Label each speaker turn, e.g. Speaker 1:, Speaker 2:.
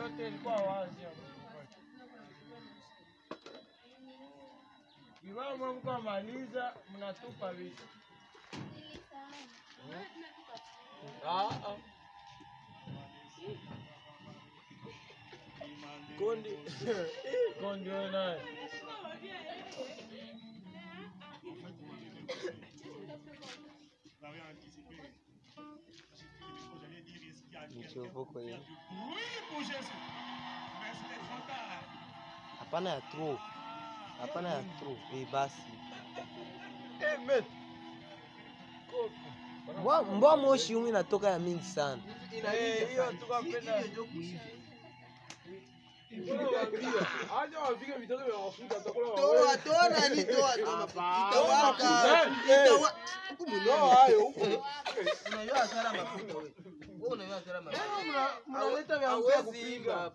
Speaker 1: yote ilikuwa wazi hapo. Iwamo mko maliza mnatupa vitu. Kondi wewe.
Speaker 2: Hapana ya true. Hapana ya true. Basi.
Speaker 1: Met.
Speaker 2: Mbwa moshi humu inatoka ya mingi sana.
Speaker 1: Hiyo tukapenda. Aje wafike vitoto vya mafuta tokolo.
Speaker 2: Toa nani toa. Itawaka.
Speaker 1: Kumunyoa hayo huko.
Speaker 2: Unajua hasara mafuta wewe. Wewe unajua hasara mafuta.
Speaker 1: Mnaleta vya kupinga.